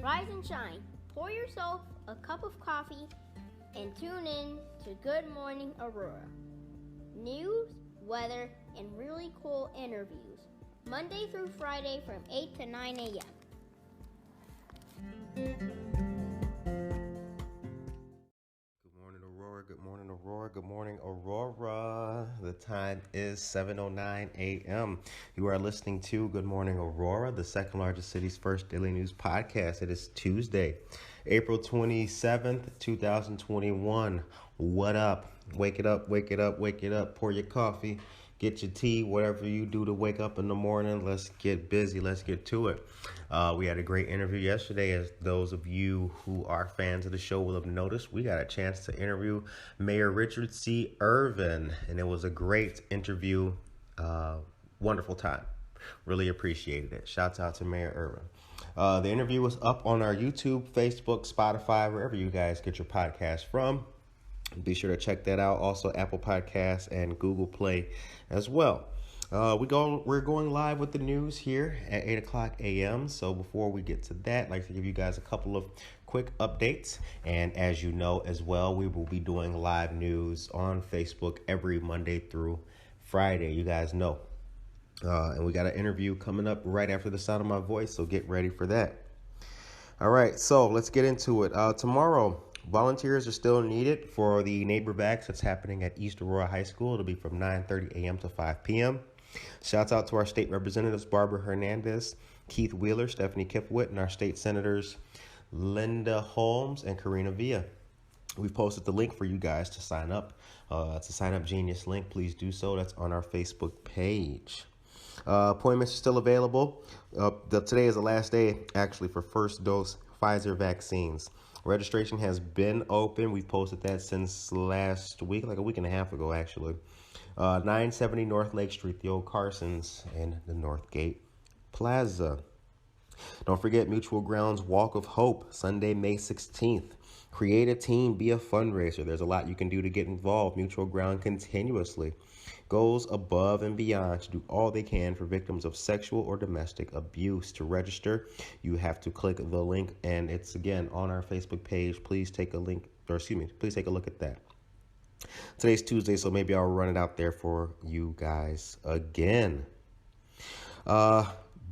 rise and shine. Pour yourself a cup of coffee and tune in to Good Morning Aurora. News, weather, and really cool interviews. Monday through Friday from 8 to 9 a.m. Good morning, Aurora. Good morning, Aurora. Good morning, Aurora. The time is 7:09 a.m. You are listening to Good Morning, Aurora, the second largest city's first daily news podcast. It is Tuesday, April 27th, 2021. What up? Wake it up, wake it up, wake it up. Pour your coffee, get your tea, whatever you do to wake up in the morning. Let's get busy. Let's get to it. We had a great interview yesterday. As those of you who are fans of the show will have noticed, we got a chance to interview Mayor Richard Irvin, and it was a great interview. Wonderful time. Really appreciated it. Shouts out to Mayor Irvin. The interview was up on our YouTube, Facebook, Spotify, wherever you guys get your podcast from. Be sure to check that out. Also, Apple Podcasts and Google Play as well. We're going live with the news here at 8 o'clock a.m. So before we get to that, I'd like to give you guys a couple of quick updates. And as you know as well, we will be doing live news on Facebook every Monday through Friday. You guys know. And we got an interview coming up right after the sound of my voice, so get ready for that. All right, so let's get into it. Tomorrow, volunteers are still needed for the Neighbor Vax that's happening at East Aurora High School. It'll be from 9:30 a.m. to 5 p.m. Shouts out to our state representatives, Barbara Hernandez, Keith Wheeler, Stephanie Kipwit, and our state senators, Linda Holmes and Karina Villa. We've posted the link for you guys to sign up. It's a Sign Up Genius link. Please do so. That's on our Facebook page. Appointments are still available. Today is the last day, actually, for first dose Pfizer vaccines. Registration has been open. We've posted that since last week, like a week and a half ago, actually. 970 North Lake Street, the old Carsons, and the Northgate Plaza. Don't forget Mutual Grounds Walk of Hope, Sunday, May 16th. Create a team, be a fundraiser. There's a lot you can do to get involved. Mutual Ground continuously goes above and beyond to do all they can for victims of sexual or domestic abuse. To register, you have to click the link, and it's again on our Facebook page. Please take a look at that. Today's Tuesday, so maybe I'll run it out there for you guys again.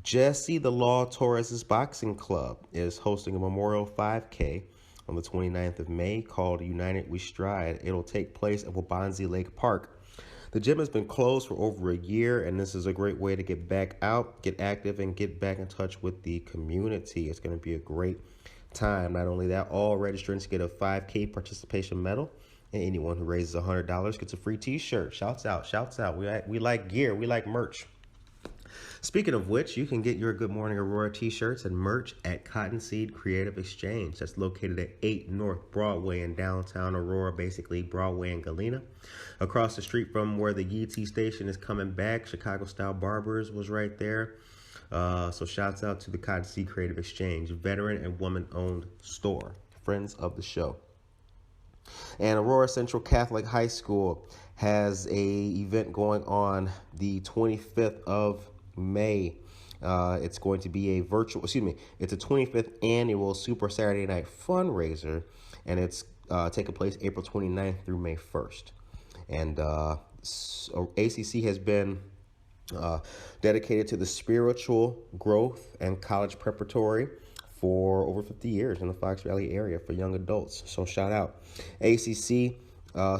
Jesse the Law Torres' Boxing Club is hosting a Memorial 5K on the 29th of May called United We Stride. It'll take place at Wabanzi Lake Park. The gym has been closed for over a year, and this is a great way to get back out, get active, and get back in touch with the community. It's going to be a great time. Not only that, all registrants get a 5K participation medal, and anyone who raises $100 gets a free t-shirt. Shouts out, shouts out. We like gear. We like merch. Speaking of which, you can get your Good Morning Aurora t-shirts and merch at Cottonseed Creative Exchange. That's located at 8 North Broadway in downtown Aurora, basically Broadway and Galena. Across the street from where the YT station is coming back, Chicago Style Barbers was right there. So shouts out to the Cottonseed Creative Exchange, veteran and woman-owned store, friends of the show. And Aurora Central Catholic High School has a event going on the 25th of May. It's going to be it's a 25th annual Super Saturday Night fundraiser, and it's taking place April 29th through May 1st. And ACC has been dedicated to the spiritual growth and college preparatory for over 50 years in the Fox Valley area for young adults. So shout out. ACC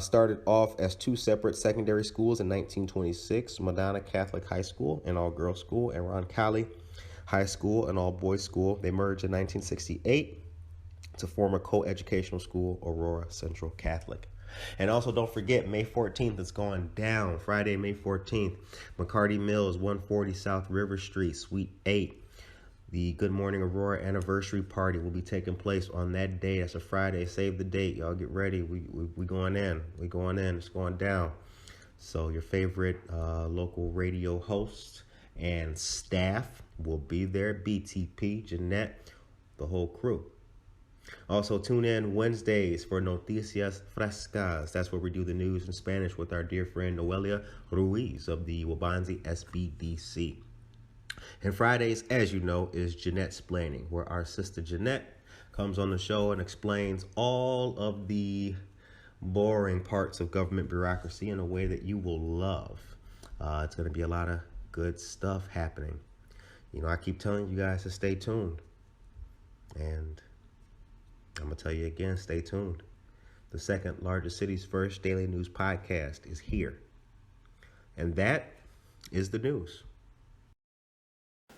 started off as two separate secondary schools in 1926, Madonna Catholic High School, an all-girls school, and Roncalli High School, an all-boys school. They merged in 1968 to form a co-educational school, Aurora Central Catholic. And also don't forget, May 14th is going down. Friday, May 14th, McCarty Mills, 140 South River Street, Suite 8. The Good Morning Aurora anniversary party will be taking place on that day. That's a Friday. Save the date. Y'all get ready. We going in. We going in. It's going down. So your favorite local radio hosts and staff will be there. BTP, Jeanette, the whole crew. Also, tune in Wednesdays for Noticias Frescas. That's where we do the news in Spanish with our dear friend Noelia Ruiz of the Wabanzi SBDC. And Fridays, as you know, is Jeanette's Splaining, where our sister Jeanette comes on the show and explains all of the boring parts of government bureaucracy in a way that you will love. It's going to be a lot of good stuff happening. You know, I keep telling you guys to stay tuned. And I'm going to tell you again, stay tuned. The second largest city's first daily news podcast is here. And that is the news.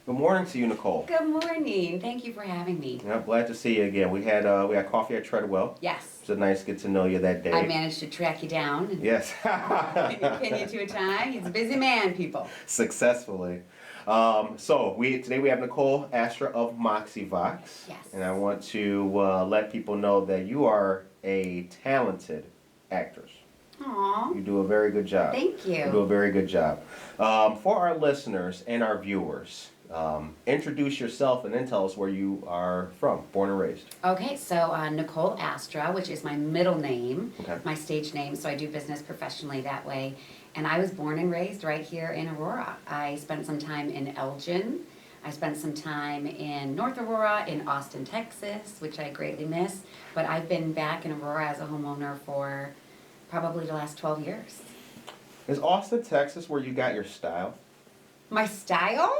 Good morning to you, Nicole. Good morning. Thank you for having me. Yeah, glad to see you again. We had coffee at Treadwell. Yes. It's a nice get to know you that day. I managed to track you down and Yes. pin you to a time. He's a busy man, people. Successfully. Today we have Nicole Astra of Moxie Vox. Yes. And I want to let people know that you are a talented actress. Aww. You do a very good job. Thank you. You do a very good job. For our listeners and our viewers, introduce yourself and then tell us where you are from, born and raised. Okay, so Nicole Astra, which is my middle name, Okay. my stage name, so I do business professionally that way. And I was born and raised right here in Aurora. I spent some time in Elgin. I spent some time in North Aurora, in Austin, Texas, which I greatly miss. But I've been back in Aurora as a homeowner for probably the last 12 years. Is Austin, Texas, where you got your style? My style?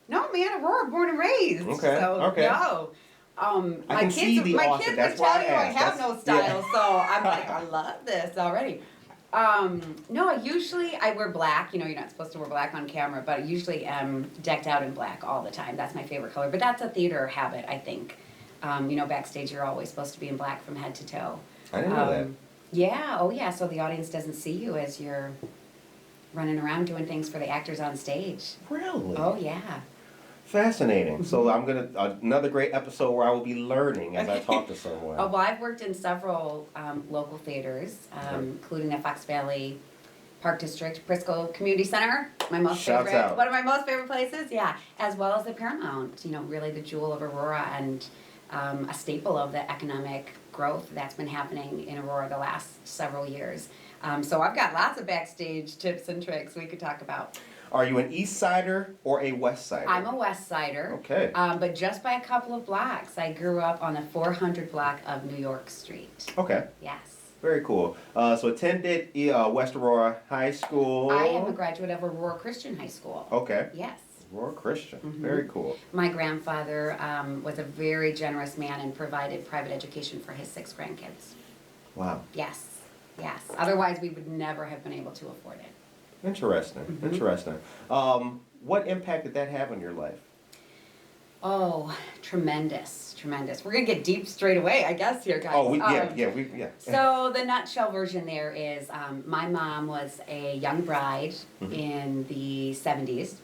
No, man, Aurora, born and raised. Okay, So, okay. No. My kids would tell you I have no style, Yeah. so I'm like, I love this already. No, usually I wear black. You know, you're not supposed to wear black on camera, but I usually am decked out in black all the time. That's my favorite color. But that's a theater habit, I think. You know, backstage you're always supposed to be in black from head to toe. I didn't know that. Yeah, oh yeah, so the audience doesn't see you as you're running around doing things for the actors on stage. Really? Oh yeah. Fascinating. So I'm another great episode where I will be learning as I talk to someone. Oh, well, I've worked in several local theaters, including the Fox Valley Park District, Briscoe Community Center, one of my most favorite places, yeah, as well as the Paramount, you know, really the jewel of Aurora and a staple of the economic growth that's been happening in Aurora the last several years. So I've got lots of backstage tips and tricks we could talk about. Are you an East Sider or a West Sider? I'm a West Sider. Okay. But just by a couple of blocks. I grew up on the 400 block of New York Street. Okay. Yes. Very cool. So attended West Aurora High School. I am a graduate of Aurora Christian High School. Okay. Yes. Aurora Christian. Mhm. Very cool. My grandfather was a very generous man and provided private education for his 6 grandkids. Wow. Yes. Yes. Otherwise, we would never have been able to afford it. Interesting. Mhm. Interesting. What impact did that have on your life? Oh, tremendous, tremendous. We're gonna get deep straight away, I guess, here, guys. Oh, yeah. So the nutshell version there is, my mom was a young bride Mhm. in the 70s,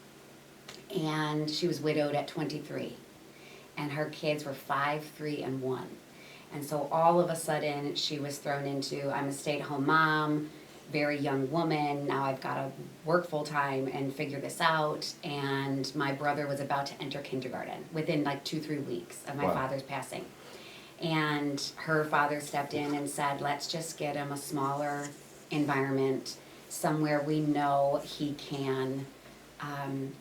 and she was widowed at 23, and her kids were 5, 3, and 1. And so all of a sudden, she was thrown into, I'm a stay-at-home mom, very young woman, now I've got to work full-time and figure this out, and my brother was about to enter kindergarten within like 2-3 weeks of my Wow. father's passing. And her father stepped in and said, let's just get him a smaller environment, somewhere we know he can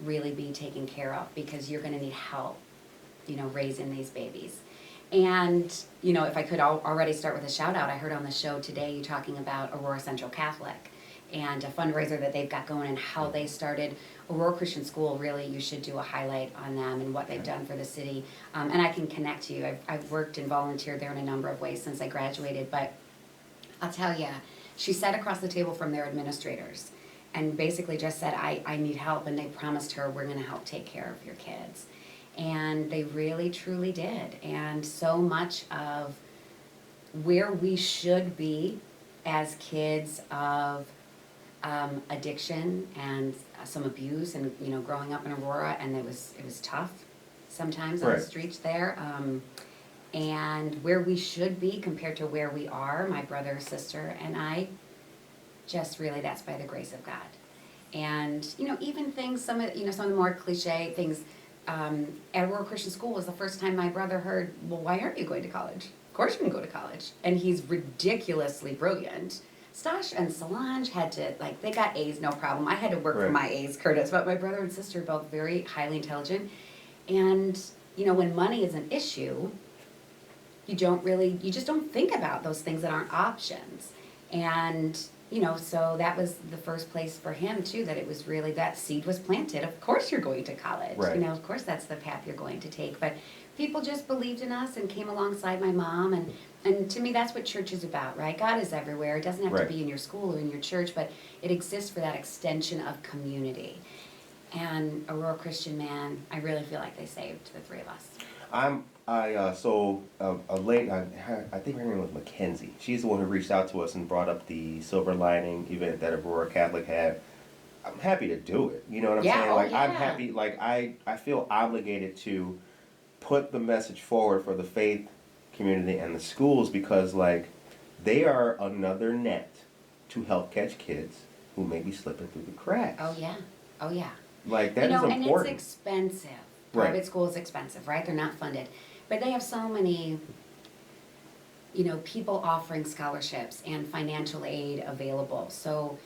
really be taken care of, because you're going to need help, you know, raising these babies. And, you know, if I could already start with a shout out, I heard on the show today you talking about Aurora Central Catholic and a fundraiser that they've got going and how they started. Aurora Christian School, really, you should do a highlight on them and what they've done for the city. And I can connect you. I've worked and volunteered there in a number of ways since I graduated, but I'll tell you, she sat across the table from their administrators and basically just said, I need help, and they promised her, we're going to help take care of your kids. And they really, truly did. And so much of where we should be as kids of addiction and some abuse, and, you know, growing up in Aurora, and it was tough sometimes on the streets there. And where we should be compared to where we are, my brother, sister, and I, just really, that's by the grace of God. And, you know, even things, some of the more cliche things, at Aurora Christian School was the first time my brother heard, well, why aren't you going to college? Of course you can go to college. And he's ridiculously brilliant. Stash and Solange had to, like, they got A's, no problem. I had to work for my A's, Curtis, but my brother and sister are both very highly intelligent. And, you know, when money is an issue, you just don't think about those things that aren't options. And, you know, so that was the first place for him too, that it was really, that seed was planted. Of course you're going to college. Right. You know, of course that's the path you're going to take. But people just believed in us and came alongside my mom. And to me, that's what church is about, right? God is everywhere. It doesn't have to be in your school or in your church, but it exists for that extension of community. And Aurora Christian, man, I really feel like they saved the three of us. I think her name was Mackenzie. She's the one who reached out to us and brought up the Silver Lining event that Aurora Catholic had. I'm happy to do it. You know what I'm saying? Like, I'm happy, like, I feel obligated to put the message forward for the faith community and the schools, because, like, they are another net to help catch kids who may be slipping through the cracks. Oh, yeah. Oh, yeah. Like, that is important. And it's expensive. Private school is expensive, right? They're not funded. But they have so many, you know, people offering scholarships and financial aid available. So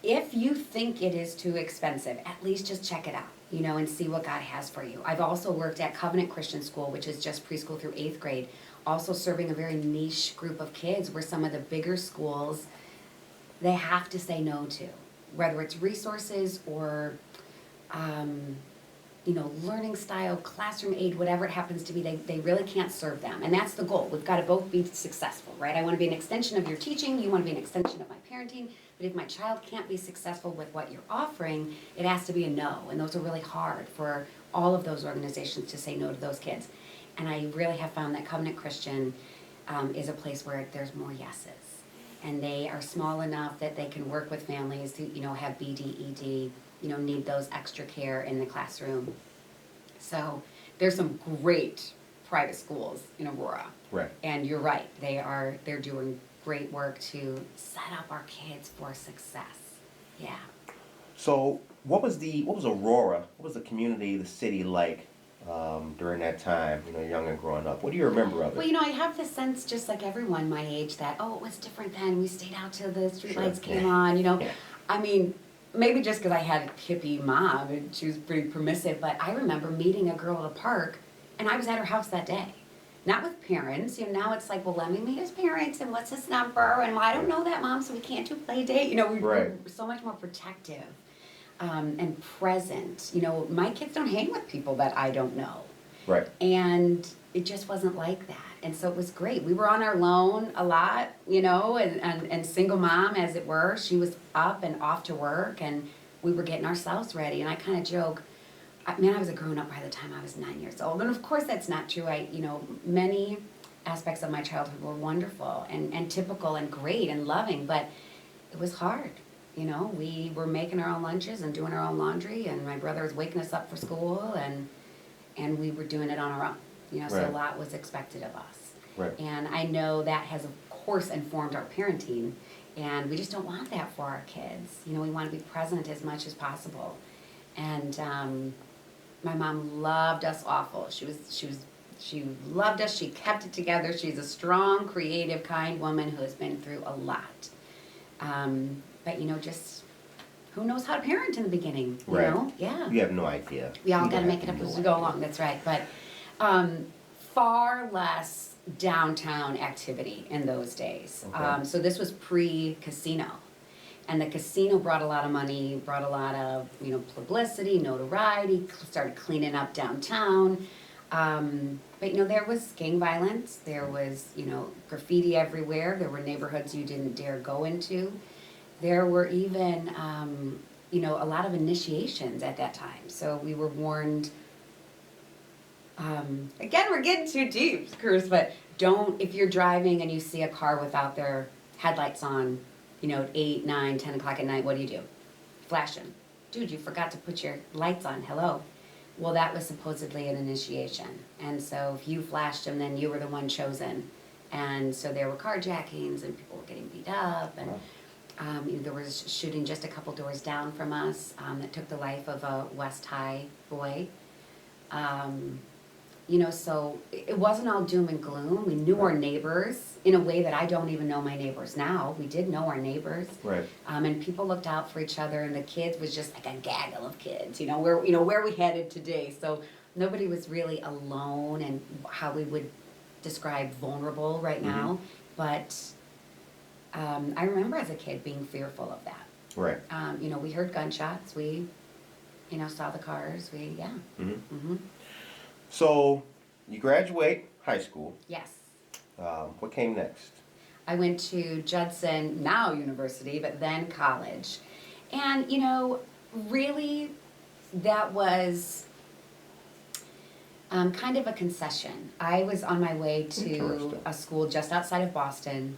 if you think it is too expensive, at least just check it out, you know, and see what God has for you. I've also worked at Covenant Christian School, which is just preschool through 8th grade, also serving a very niche group of kids where some of the bigger schools, they have to say no to, whether it's resources or, you know, learning style, classroom aid, whatever it happens to be, they really can't serve them. And that's the goal. We've got to both be successful, right? I want to be an extension of your teaching. You want to be an extension of my parenting. But if my child can't be successful with what you're offering, it has to be a no. And those are really hard for all of those organizations to say no to those kids. And I really have found that Covenant Christian is a place where there's more yeses. And they are small enough that they can work with families who, you know, have BD, ED, you know, need those extra care in the classroom. So there's some great private schools in Aurora. Right. And you're right, they're doing great work to set up our kids for success. Yeah. So what was Aurora, what was the community, the city like during that time, you know, young and growing up? What do you remember of it? Well, you know, I have the sense, just like everyone my age, that, oh, it was different then. We stayed out till the streetlights came on, you know. Yeah. I mean, maybe just because I had a hippie mom and she was pretty permissive, but I remember meeting a girl at a park and I was at her house that day. Not with parents, you know, now it's like, well, let me meet his parents and what's his number, and well, I don't know that, Mom, so we can't do play date. You know, we're so much more protective and present. You know, my kids don't hang with people that I don't know. Right. And it just wasn't like that. And so it was great. We were on our own a lot, you know, and single mom, as it were. She was up and off to work, and we were getting ourselves ready. And I kind of joke, I was a grown-up by the time I was 9 years old. And of course that's not true. Many aspects of my childhood were wonderful and typical and great and loving, but it was hard. You know, we were making our own lunches and doing our own laundry, and my brother was waking us up for school, and we were doing it on our own. You know, so a lot was expected of us. Right. And I know that has, of course, informed our parenting, and we just don't want that for our kids. You know, we want to be present as much as possible. And my mom loved us awful. She loved us. She kept it together. She's a strong, creative, kind woman who has been through a lot. But you know, just who knows how to parent in the beginning? You know? Yeah. You have no idea. We all got to make it up as we go along. That's right. But far less downtown activity in those days. Okay. So this was pre-casino. And the casino brought a lot of money, brought a lot of, you know, publicity, notoriety, started cleaning up downtown. But, you know, there was gang violence. There was, you know, graffiti everywhere. There were neighborhoods you didn't dare go into. There were even, you know, a lot of initiations at that time. So we were warned, again, we're getting too deep, Cruz, but don't, if you're driving and you see a car without their headlights on, you know, at 8, 9, 10 o'clock at night, what do? Flash them. Dude, you forgot to put your lights on. Hello. Well, that was supposedly an initiation. And so if you flashed them, then you were the one chosen. And so there were carjackings and people were getting beat up. And you know, there was shooting just a couple doors down from us that took the life of a West High boy. So it wasn't all doom and gloom. We knew our neighbors in a way that I don't even know my neighbors now. We did know our neighbors. Right. And people looked out for each other, and the kids was just like a gaggle of kids, where we headed today. So nobody was really alone, and how we would describe vulnerable right now. But I remember as a kid being fearful of that. Right. We heard gunshots. We, saw the cars. So you graduate high school. Yes. What came next? I went to Judson, now university, but then college. And, really that was kind of a concession. I was on my way to a school just outside of Boston,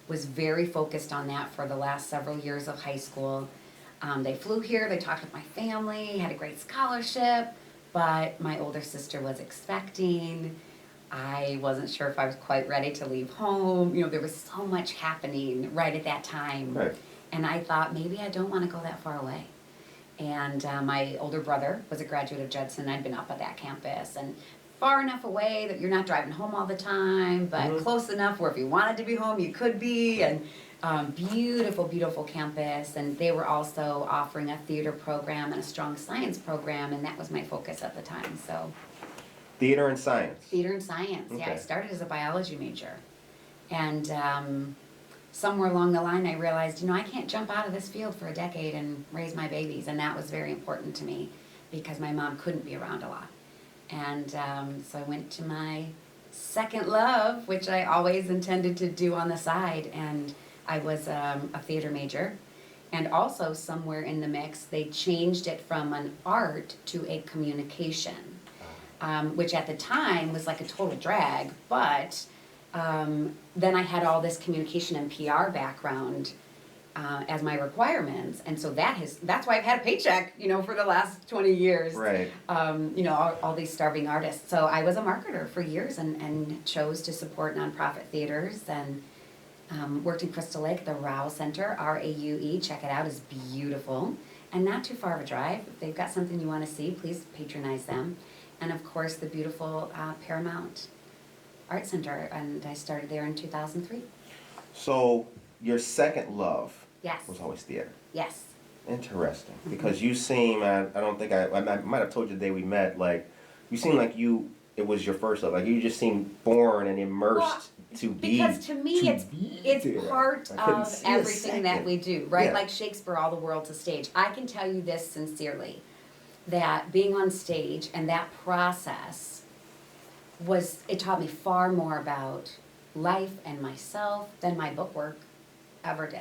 was very focused on that for the last several years of high school. They flew here, they talked with my family, had a great scholarship, but my older sister was expecting. I wasn't sure if I was quite ready to leave home. There was so much happening right at that time. Right. And I thought, maybe I don't want to go that far away. And my older brother was a graduate of Judson. I'd been up at that campus, and far enough away that you're not driving home all the time, but close enough where if you wanted to be home, you could be. And beautiful, beautiful campus. And they were also offering a theater program and a strong science program, and that was my focus at the time. So Theater and science. Theater and science, yeah. I Okay. started as a biology major. And somewhere along the line, I realized, I can't jump out of this field for a decade and raise my babies. And that was very important to me because my mom couldn't be around a lot. And so I went to my second love, which I always intended to do on the side. And I was a theater major. And also somewhere in the mix, they changed it from an art to a communication. Which at the time was like a total drag, but then I had all this communication and PR background as my requirements, and so that's why I've had a paycheck, for the last 20 years. Right. All these starving artists. So I was a marketer for years and chose to support nonprofit theaters and worked in Crystal Lake, the Rao Center, RAUE. Check it out, it's beautiful and not too far of a drive. If they've got something you want to see, please patronize them. And of course, the beautiful Paramount Art Center, and I started there in 2003. So your second love Yes. was always theater. Yes. Interesting, because you seem, I don't think I might have told you the day we met, like, you seem like it was your first love, like you just seemed born and immersed to be. Because to me, it's there. part I couldn't of see a everything that second. we do, right? Yeah. Like Shakespeare, all the world's a stage. I can tell you this sincerely, that being on stage and that process it taught me far more about life and myself than my book work ever did.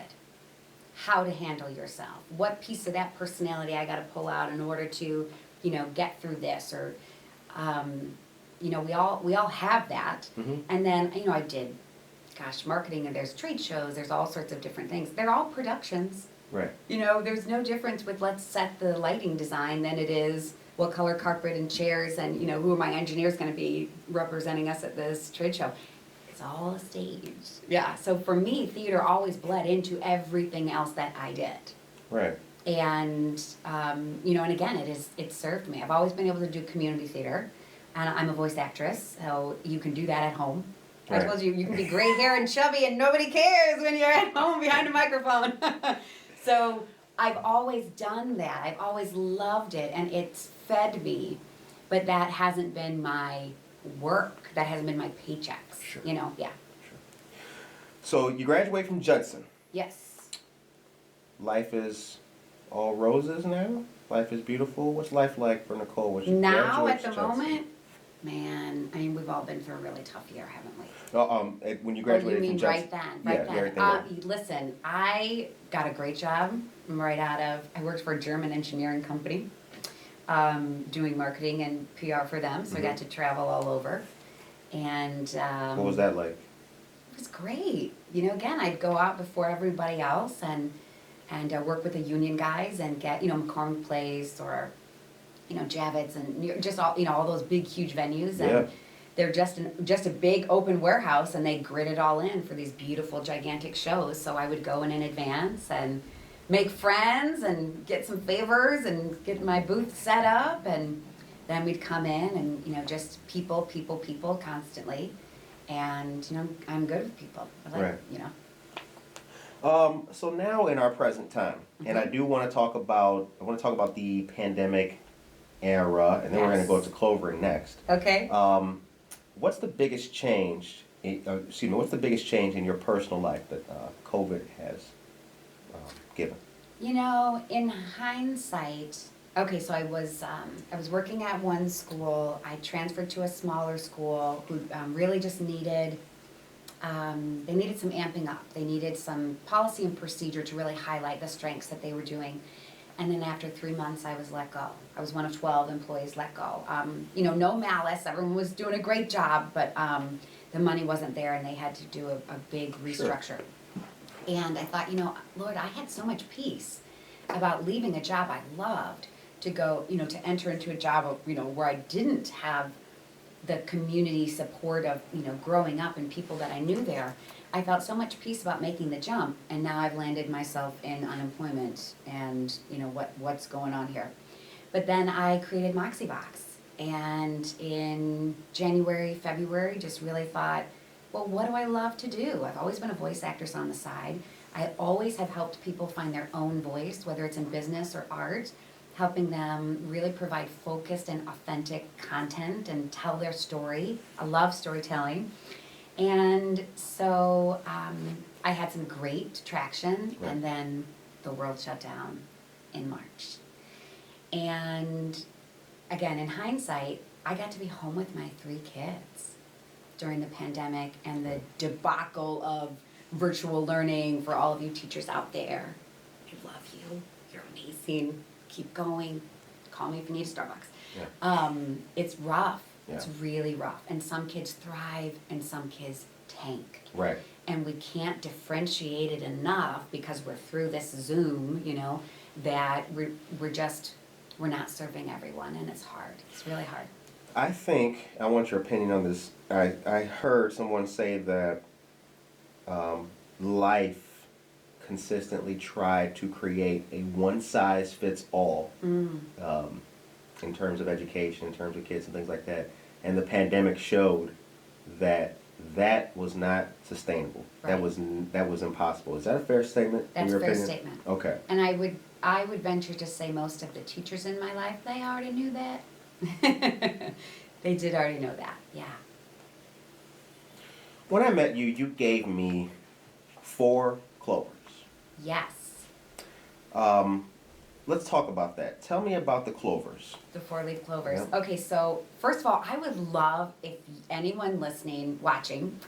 How to handle yourself, what piece of that personality I got to pull out in order to, get through this, or, we all have that. And then, I did, marketing, and there's trade shows, there's all sorts of different things. They're all productions. Right. There's no difference with let's set the lighting design than it is what color carpet and chairs and, who are my engineers going to be representing us at this trade show. It's all a stage. Yeah, so for me, theater always bled into everything else that I did. Right. And, and again, it served me. I've always been able to do community theater, and I'm a voice actress, so you can do that at home. Right. I told you, you can be gray hair and chubby and nobody cares when you're at home behind a microphone. So I've always done that. I've always loved it, and it's fed me, but that hasn't been my work. That hasn't been my paychecks. Sure. Yeah. Sure. So you graduate from Judson. Yes. Life is all roses now? Life is beautiful? What's life like for Nicole? When she Now, at graduates the from Judson? moment, man, we've all been through a really tough year, haven't we? When you Oh, graduated you mean from right Judson. then, Yeah, right then. Listen, I got a great job I worked for a German engineering company, doing marketing and PR for them, so I got to travel all over. And What was that like? it was great. Again, I'd go out before everybody else and work with the union guys and get, McCormick Place or, Javits and just all those big, huge venues. And Yeah. they're just a big open warehouse, and they grid it all in for these beautiful, gigantic shows. So I would go in advance and make friends and get some favors and get my booth set up and then we'd come in and, you know, just people constantly. And, you know, I'm good with people. I like, Right. you know. So now in our present time, and I do want to talk about, the pandemic era, and then we're going to go to Clover next. Okay. What's the biggest change? What's the biggest change in your personal life that COVID has given? You know, in hindsight, okay, so I was working at one school. I transferred to a smaller school who really just needed, they needed some amping up. They needed some policy and procedure to really highlight the strengths that they were doing. And then after 3 months, I was let go. I was one of 12 employees let go. You know, no malice. Everyone was doing a great job, but the money wasn't there, and they had to do a big restructure. Sure. And I thought, you know, Lord, I had so much peace about leaving a job I loved to go, you know, to enter into a job of, you know, where I didn't have the community support of, you know, growing up and people that I knew there. I felt so much peace about making the jump, and now I've landed myself in unemployment and, you know, what's going on here. But then I created Moxie Vox, and in January, February, just really thought, well, what do I love to do? I've always been a voice actress on the side. I always have helped people find their own voice, whether it's in business or art, helping them really provide focused and authentic content and tell their story. I love storytelling. And so I had some great traction, and then the world shut down in March. And again, in hindsight, I got to be home with my 3 kids during the pandemic and the debacle of virtual learning. For all of you teachers out there, I love you. You're amazing. Keep going. Call me if you need a Starbucks. Yeah. It's rough. Yeah. It's really rough. And some kids thrive and some kids tank. Right. And we can't differentiate it enough because we're through this Zoom, you know, that we're not serving everyone, and it's hard. It's really hard. I think, I want your opinion on this. I heard someone say that life consistently tried to create a one-size-fits-all in terms of education, in terms of kids and things like that. And the pandemic showed that that was not sustainable. Right. That was impossible. Is that a fair statement? That's a fair statement. Okay. And I would venture to say most of the teachers in my life, they already knew that. They did already know that, yeah. When I met you, you gave me 4 Clovers. Yes. Let's talk about that. Tell me about the Clovers. The 4-leaf clovers. Yep. Okay, so first of all, I would love if anyone listening, watching,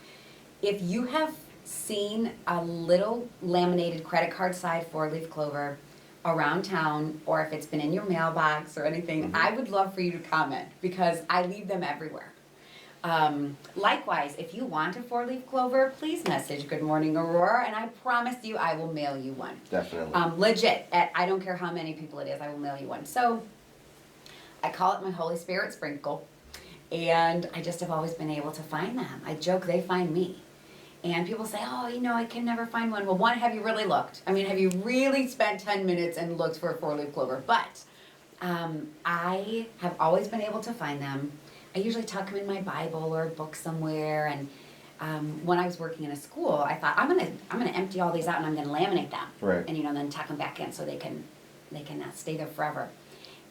if you have seen a little laminated credit card side 4-leaf clover around town, or if it's been in your mailbox or anything, I would love for you to comment because I leave them everywhere. Likewise, if you want a 4-leaf clover, please message Good Morning Aurora, and I promise you I will mail you one. Definitely. Legit, I don't care how many people it is, I will mail you one. So I call it my Holy Spirit sprinkle, and I just have always been able to find them. I joke they find me. And people say, oh, you know, I can never find one. Well, one, have you really looked? I mean, have you really spent 10 minutes and looked for a 4-leaf clover? But I have always been able to find them. I usually tuck them in my Bible or a book somewhere. And when I was working in a school, I thought, I'm gonna empty all these out and I'm gonna laminate them. Right. And, you know, then tuck them back in so they can stay there forever.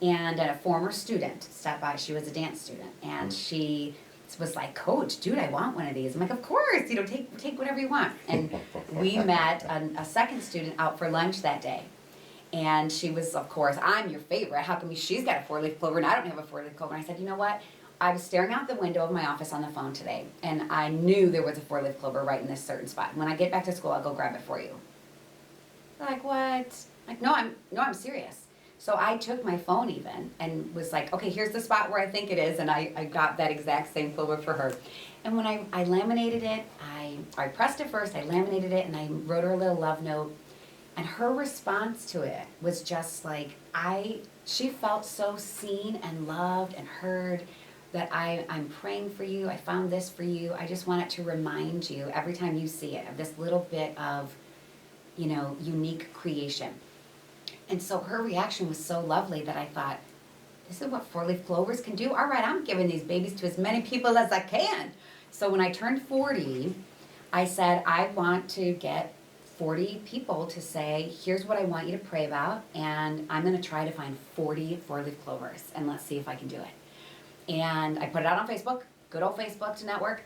And a former student stopped by. She was a dance student, and she was like, Coach, dude, I want one of these. I'm like, of course, you know, take whatever you want. And we met a second student out for lunch that day. And she was, of course, I'm your favorite. How come she's got a 4-leaf clover and I don't have a 4-leaf clover? And I said, you know what? I was staring out the window of my office on the phone today, and I knew there was a 4-leaf clover right in this certain spot. When I get back to school, I'll go grab it for you. They're like, what? Like, no, I'm serious. So I took my phone even and was like, okay, here's the spot where I think it is, and I got that exact same clover for her. And when I laminated it, I pressed it first, I laminated it, and I wrote her a little love note. And her response to it was just like, she felt so seen and loved and heard, that I'm praying for you, I found this for you. I just want it to remind you every time you see it of this little bit of, you know, unique creation. And so her reaction was so lovely that I thought, this is what 4-leaf clovers can do. All right, I'm giving these babies to as many people as I can. So when I turned 40, I said, I want to get 40 people to say, here's what I want you to pray about, and I'm going to try to find 40 4-leaf clovers, and let's see if I can do it. And I put it out on Facebook, good old Facebook to network,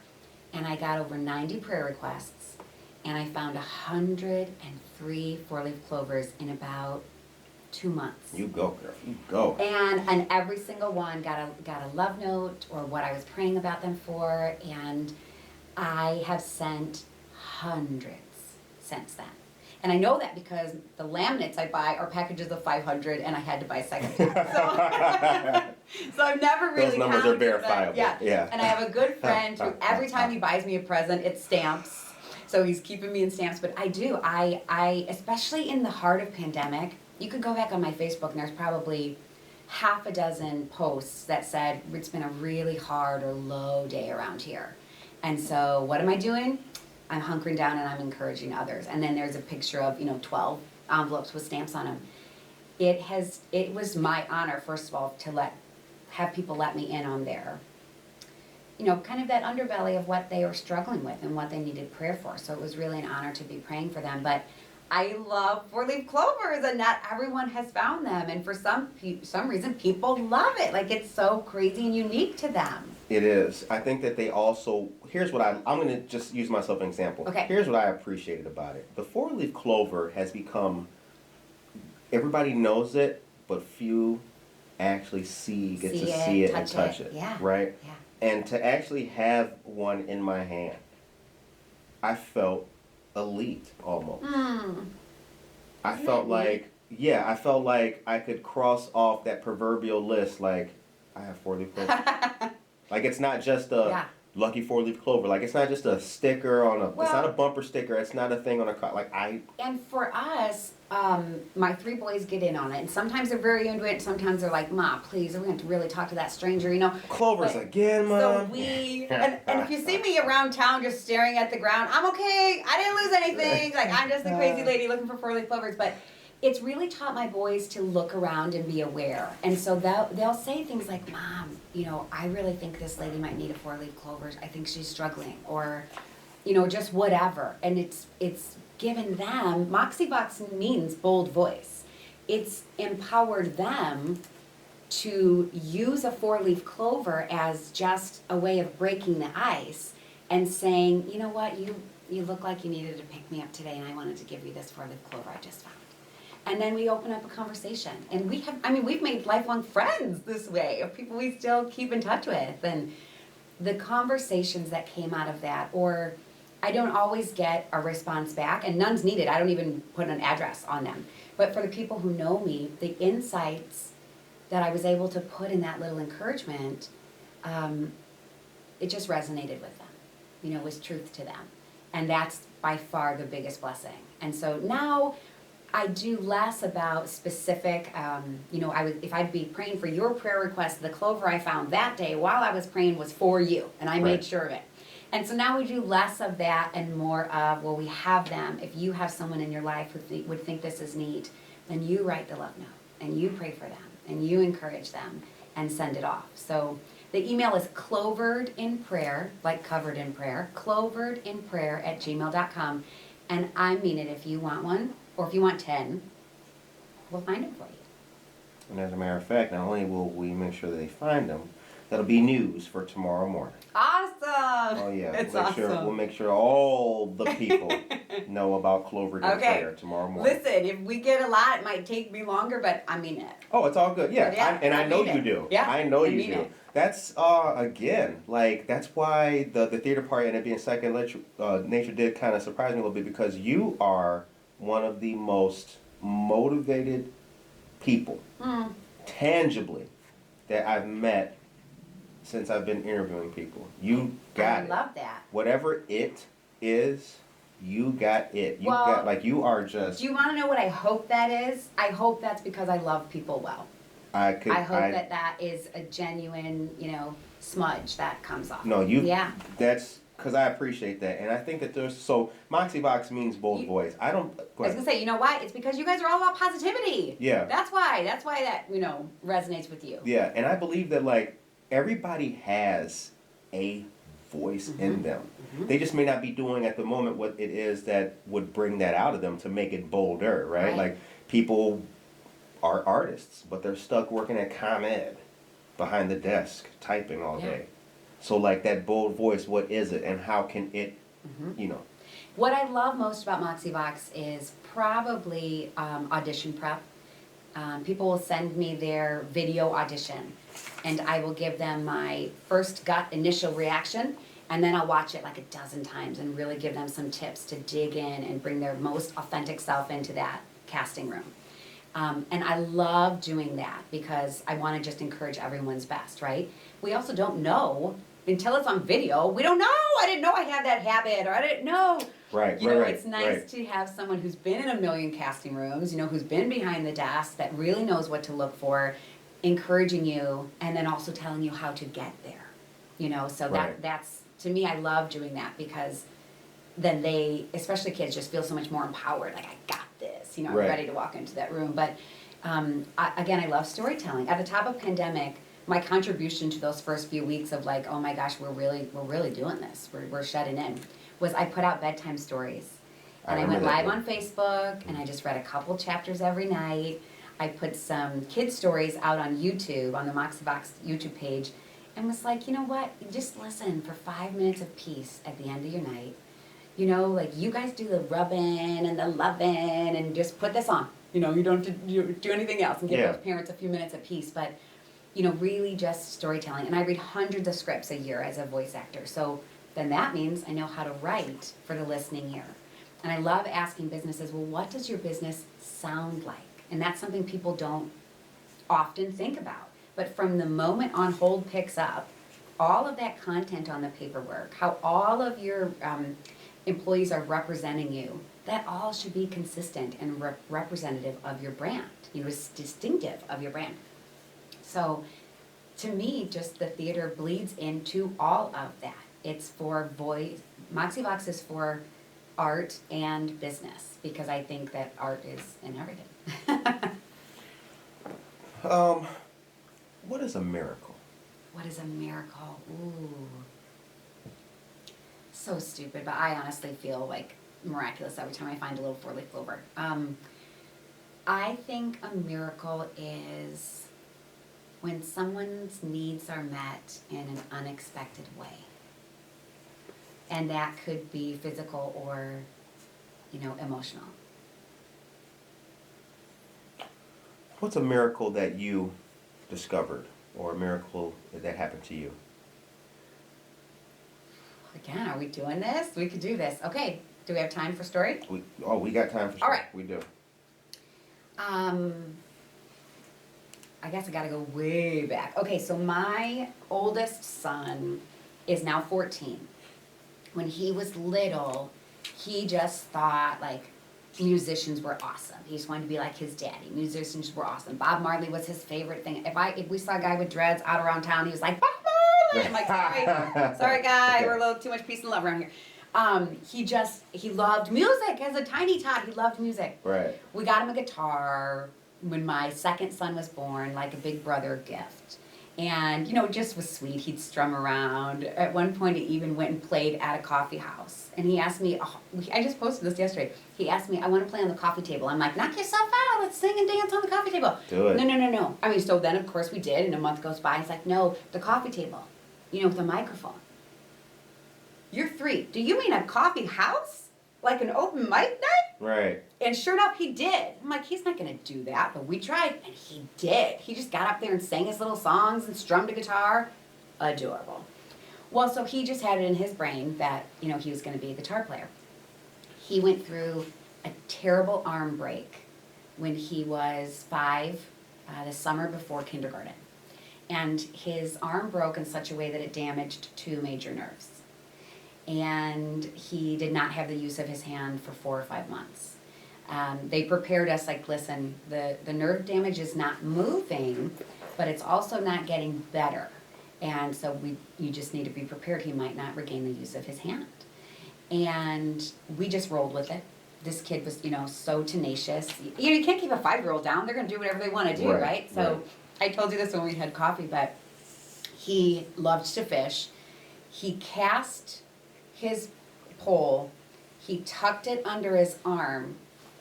and I got over 90 prayer requests, and I found 103 4-leaf clovers in about 2 months. You go, girl. You go. And every single one got a love note or what I was praying about them for, and I have sent hundreds since then. And I know that because the laminates I buy are packages of 500, and I had to buy a second pack. So I've never really Those numbers are verifiable. Yeah. And I have a good friend who every time he buys me a present, it's stamps. So he's keeping me in stamps. But I do. I especially in the heart of pandemic, you could go back on my Facebook and there's probably half a dozen posts that said it's been a really hard or low day around here. And so what am I doing? I'm hunkering down and I'm encouraging others. And then there's a picture of, 12 envelopes with stamps on them. It was my honor, first of all, to have people let me in on their, kind of that underbelly of what they were struggling with and what they needed prayer for. So it was really an honor to be praying for them. But I love 4-leaf clovers, and not everyone has found them. And for some reason, people love it. Like, it's so crazy and unique to them. It is. I think that they also, here's what I'm going to just use myself as an example. Okay. Here's what I appreciated about it. The 4-leaf clover has become, everybody knows it, but few actually get to see it and touch it. Yeah. Right? Yeah. And to actually have one in my hand, I felt elite almost. I felt like I could cross off that proverbial list, like, I have 4-leaf clover. Like, it's not just a lucky 4-leaf clover. Like, it's not just a sticker on it's not a bumper sticker. It's not a thing on a car. And for us, my 3 boys get in on it. And sometimes they're very into it. Sometimes they're like, Ma, please, we're going to really talk to that stranger, Clovers again, Mom. So and if you see me around town just staring at the ground, I'm okay. I didn't lose anything. Like, I'm just a crazy lady looking for 4-leaf clovers. But it's really taught my boys to look around and be aware. And so they'll say things like, Mom, I really think this lady might need a 4-leaf clover. I think she's struggling. Or, just whatever. And it's given them, Moxie Vox means bold voice. It's empowered them to use a 4-leaf clover as just a way of breaking the ice and saying, you know what, you look like you needed to pick me up today, and I wanted to give you this 4-leaf clover I just found. And then we open up a conversation. And we've made lifelong friends this way, of people we still keep in touch with. And the conversations that came out of that, or I don't always get a response back, and none's needed. I don't even put an address on them. But for the people who know me, the insights that I was able to put in that little encouragement, it just resonated with them, was truth to them. And that's by far the biggest blessing. And so now I do less about specific, if I'd be praying for your prayer request, the clover I found that day while I was praying was for you, and I made sure of it. And so now we do less of that and more of, well, we have them. If you have someone in your life who would think this is neat, then you write the love note, and you pray for them, and you encourage them, and send it off. So the email is Clovered In Prayer, like covered in prayer, cloveredinprayer@gmail.com. And I mean it, if you want one, or if you want 10, we'll find them for you. And as a matter of fact, not only will we make sure that they find them, that'll be news for tomorrow morning. Awesome! Oh yeah, It's awesome. We'll make sure all the people know about Clovered In Prayer tomorrow morning. Listen, if we get a lot, it might take me longer, but I mean it. Oh, it's all good. Yeah, I know you do. Yeah, I know you do. It. That's again, that's why the theater part and it being second nature did kind of surprise me a little bit, because you are one of the most motivated people, tangibly, that I've met since I've been interviewing people. You got it. I love that. Whatever it is, you got it. You you are just. Do you want to know what I hope that is? I hope that's because I love people well. I hope that is a genuine, smudge that comes off. No, that's because I appreciate that, and I think that so Moxie Vox means bold voice. I don't. Go I was ahead. gonna say, you know why? It's because you guys are all about positivity. Yeah. That's why that, resonates with you. Yeah, and I believe that like everybody has a voice in them. They just may not be doing at the moment what it is that would bring that out of them to make it bolder, right? Like people are artists, but they're stuck working at ComEd behind the desk typing all day. So like that bold voice, what is it and how can it, What I love most about Moxie Vox is probably Audition Prep. People will send me their video audition, and I will give them my first gut initial reaction, and then I'll watch it like a dozen times and really give them some tips to dig in and bring their most authentic self into that casting room. And I love doing that because I want to just encourage everyone's best, right? We also don't know until it's on video. We don't know. I didn't know I had that habit, or I didn't know. Right. It's nice to have someone who's been in a million casting rooms, who's been behind the desk, that really knows what to look for, encouraging you, and then also telling you how to get there. So that's, to me, I love doing that because then they, especially kids, just feel so much more empowered. Like, I got this, I'm ready to walk into that room. But I love storytelling. At the top of pandemic, my contribution to those first few weeks of like, oh my gosh, we're really doing this. We're shutting in. Was I put out bedtime stories. And I went live on Facebook, and I just read a couple chapters every night. I put some kid stories out on YouTube, on the Moxie Vox YouTube page, and was like, you know what? Just listen for 5 minutes of peace at the end of your night. Like you guys do the rubbing and the loving, and just put this on. You don't have to do anything else, and give those parents a few minutes of peace. But, really just storytelling. And I read hundreds of scripts a year as a voice actor. So then that means I know how to write for the listening ear. And I love asking businesses, well, what does your business sound like? And that's something people don't often think about. But from the moment On Hold picks up, all of that content on the paperwork, how all of your employees are representing you, that all should be consistent and representative of your brand. It's distinctive of your brand. So to me, just the theater bleeds into all of that. It's for voice. Moxie Vox is for art and business, because I think that art is in everything. What is a miracle? What is a miracle? Ooh. So stupid, but I honestly feel like miraculous every time I find a little four-leaf clover. I think a miracle is when someone's needs are met in an unexpected way. And that could be physical or, emotional. What's a miracle that you discovered, or a miracle that happened to you? Again, are we doing this? We could do this. Okay, do we have time for story? We got time for story. All right. We do. I guess I gotta go way back. Okay, so my oldest son is now 14. When he was little, he just thought like musicians were awesome. He just wanted to be like his daddy. Musicians were awesome. Bob Marley was his favorite thing. If we saw a guy with dreads out around town, he was like, Bob Marley! I'm like, sorry guy, we're a little too much peace and love around here. He loved music. As a tiny tot, he loved music. Right. We got him a guitar when my second son was born, like a big brother gift. And, it just was sweet. He'd strum around. At one point, he even went and played at a coffee house. And he asked me, I just posted this yesterday. He asked me, I want to play on the coffee table. I'm like, knock yourself out. Let's sing and dance on the coffee table. Do it. No. I mean, so then, of course, we did. And a month goes by. He's like, no, the coffee table, with a microphone. You're 3. Do you mean a coffee house? Like an open mic night? Right. And sure enough, he did. I'm like, he's not going to do that. But we tried, and he did. He just got up there and sang his little songs and strummed a guitar. Adorable. Well, so he just had it in his brain that, he was going to be a guitar player. He went through a terrible arm break when he was 5, the summer before kindergarten. And his arm broke in such a way that it damaged 2 major nerves. And he did not have the use of his hand for 4 or 5 months. They prepared us like, listen, the nerve damage is not moving, but it's also not getting better. And so you just need to be prepared. He might not regain the use of his hand. And we just rolled with it. This kid was, so tenacious. You can't keep a 5-year-old down. They're going to do whatever they want to do, right? So I told you this when we had coffee, but he loved to fish. He cast his pole. He tucked it under his arm.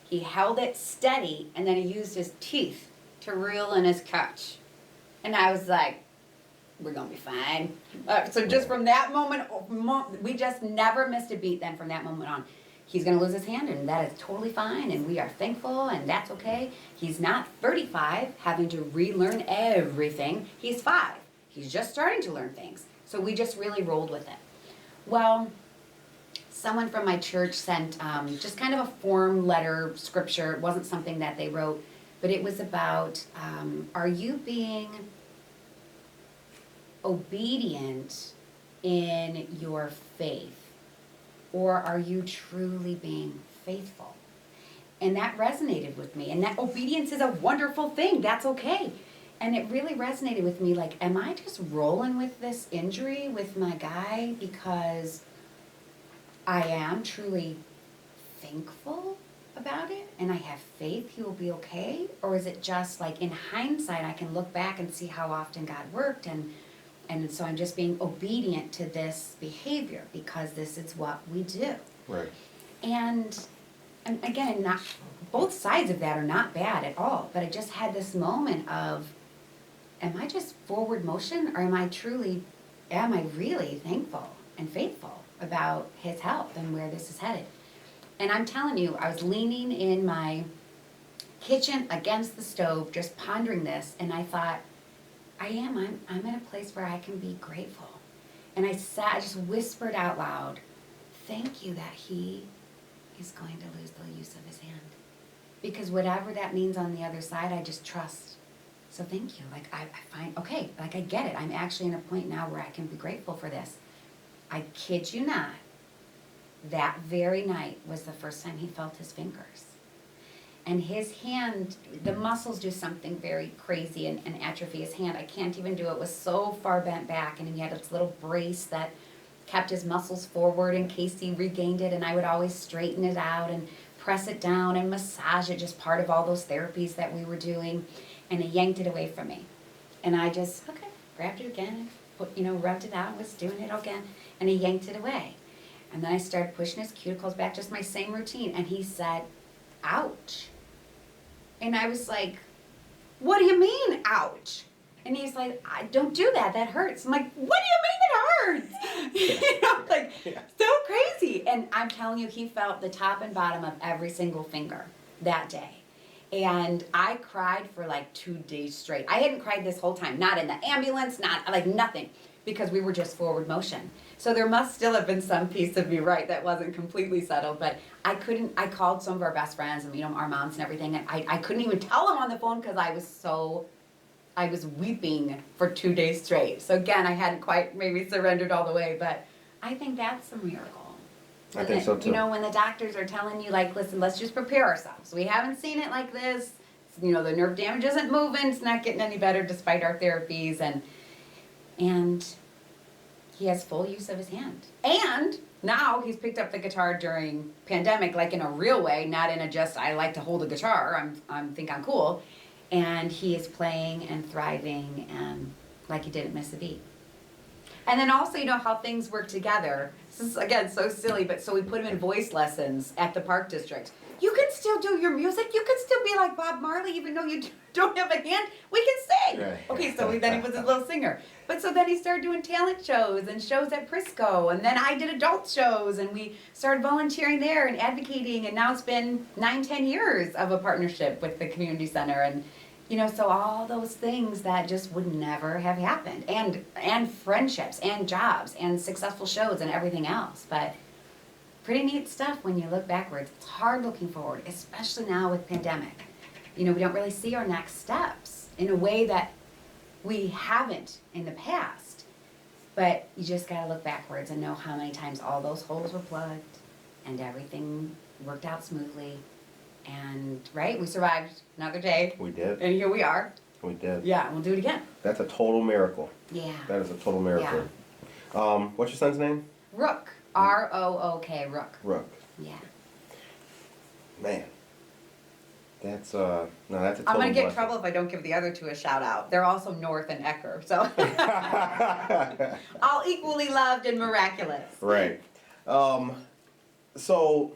He held it steady, and then he used his teeth to reel in his catch. And I was like, we're going to be fine. So just from that moment, we just never missed a beat then from that moment on. He's going to lose his hand, and that is totally fine, and we are thankful, and that's okay. He's not 35, having to relearn everything. He's 5. He's just starting to learn things. So we just really rolled with it. Well, someone from my church sent just kind of a form letter scripture. It wasn't something that they wrote, but it was about, are you being obedient in your faith, or are you truly being faithful? And that resonated with me. And that obedience is a wonderful thing. That's okay. And it really resonated with me. Like, am I just rolling with this injury with my guy because I am truly thankful about it and I have faith he will be okay? Or is it just like in hindsight I can look back and see how often God worked, and so I'm just being obedient to this behavior because this is what we do. Right. And again, not both sides of that are not bad at all, but I just had this moment of, am I just forward motion, or am I really thankful and faithful about his health and where this is headed? And I'm telling you, I was leaning in my kitchen against the stove, just pondering this, and I thought, I'm in a place where I can be grateful. And I just whispered out loud, thank you that he is going to lose the use of his hand. Because whatever that means on the other side, I just trust. So thank you. Like, I find, okay, like I get it. I'm actually in a point now where I can be grateful for this. I kid you not, that very night was the first time he felt his fingers. And his hand, the muscles do something very crazy and atrophy his hand. I can't even do it. It was so far bent back, and he had this little brace that kept his muscles forward in case he regained it, and I would always straighten it out and press it down and massage it, just part of all those therapies that we were doing. And he yanked it away from me. And I just, grabbed it again, rubbed it out, was doing it again, and he yanked it away. And then I started pushing his cuticles back, just my same routine, and he said, ouch. And I was like, what do you mean, ouch? And he's like, I don't do that, that hurts. I'm like, what do you mean it hurts? So crazy. And I'm telling you, he felt the top and bottom of every single finger that day. And I cried for like 2 days straight. I hadn't cried this whole time, not in the ambulance, not like nothing, because we were just forward motion. So there must still have been some piece of me, right, that wasn't completely settled, but I called some of our best friends and, our moms and everything, and I couldn't even tell them on the phone because I was weeping for 2 days straight. So again, I hadn't quite maybe surrendered all the way, but I think that's a miracle. I think so too. When the doctors are telling you, like, listen, let's just prepare ourselves. We haven't seen it like this. The nerve damage isn't moving. It's not getting any better despite our therapies, and he has full use of his hand. And now he's picked up the guitar during pandemic, like in a real way, not in a just, I like to hold a guitar, I'm cool. And he is playing and thriving and like he didn't miss a beat. And then also, how things work together. This is, again, so silly, but so we put him in voice lessons at the Park District. You can still do your music. You can still be like Bob Marley, even though you don't have a hand. We can sing. Right. Okay, so then he was a little singer. But so then he started doing talent shows and shows at Prisco. And then I did adult shows. And we started volunteering there and advocating. And now it's been 9-10 years of a partnership with the community center. And, so all those things that just would never have happened. And friendships and jobs and successful shows and everything else. But pretty neat stuff when you look backwards. It's hard looking forward, especially now with pandemic. We don't really see our next steps in a way that we haven't in the past. But you just got to look backwards and know how many times all those holes were plugged and everything worked out smoothly. And, right, we survived another day. We did. And here we are. We did. Yeah, we'll do it again. That's a total miracle. Yeah. That is a total miracle. What's your son's name? Rook. R-O-O-K, Rook. Rook. Yeah. Man. That's no, that's a total I'm gonna get in blessing. trouble if I don't give the other two a shout out. They're also North and Ecker, so all equally loved and miraculous. Right. So